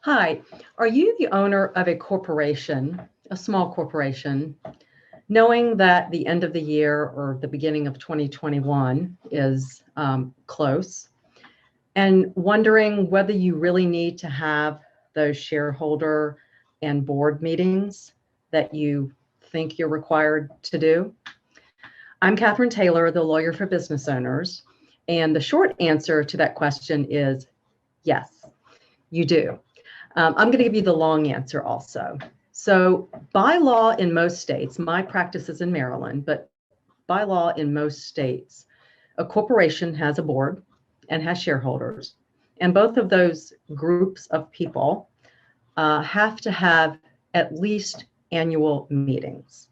Hi, are you the owner of a corporation, a small corporation, knowing that the end of the year or the beginning of 2021 is close, and wondering whether you really need to have those shareholder and board meetings that you think you're required to do? I'm Katherine Taylor, the lawyer for business owners, and the short answer to that question is yes, you do. I'm going to give you the long answer also. So by law in most states, my practice is in Maryland, but by law in most states, a corporation has a board and has shareholders. And both of those groups of people have to have at least annual meetings.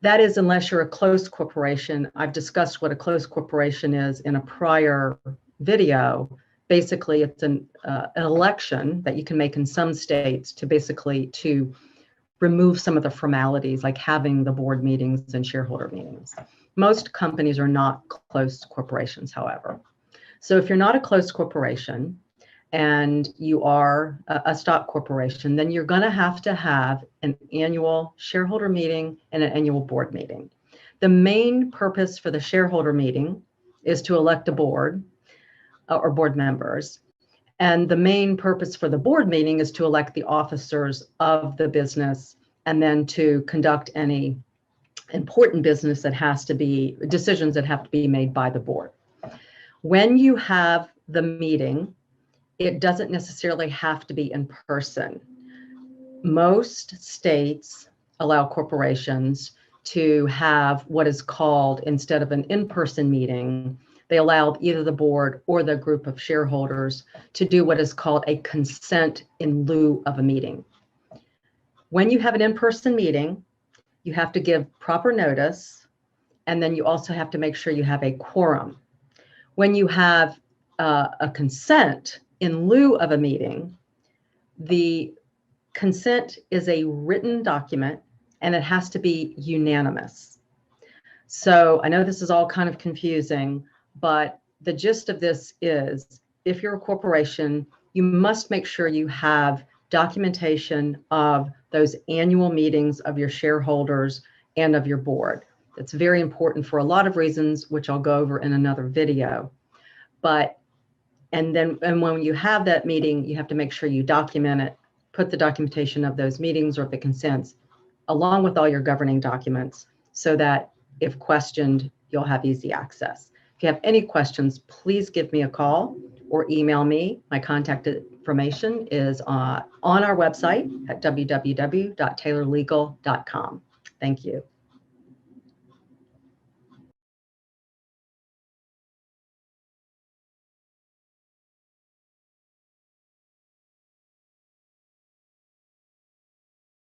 That is, unless you're a closed corporation. I've discussed what a closed corporation is in a prior video. Basically, it's an election that you can make in some states to remove some of the formalities, like having the board meetings and shareholder meetings. Most companies are not closed corporations, however. So if you're not a closed corporation and you are a stock corporation, then you're going to have an annual shareholder meeting and an annual board meeting. The main purpose for the shareholder meeting is to elect a board or board members. And the main purpose for the board meeting is to elect the officers of the business and then to conduct any important business that has to be, decisions that have to be made by the board. When you have the meeting, it doesn't necessarily have to be in person. Most states allow corporations to have what is called, instead of an in-person meeting, they allow either the board or the group of shareholders to do what is called a consent in lieu of a meeting. When you have an in-person meeting, you have to give proper notice, and then you also have to make sure you have a quorum. When you have a consent in lieu of a meeting, the consent is a written document and it has to be unanimous. So I know this is all kind of confusing, but the gist of this is, if you're a corporation, you must make sure you have documentation of those annual meetings of your shareholders and of your board. It's very important for a lot of reasons, which I'll go over in another video. And when you have that meeting, you have to make sure you document it, put the documentation of those meetings or the consents along with all your governing documents, so that if questioned, you'll have easy access. If you have any questions, please give me a call or email me. My contact information is on our website at www.taylorlegal.com. Thank you.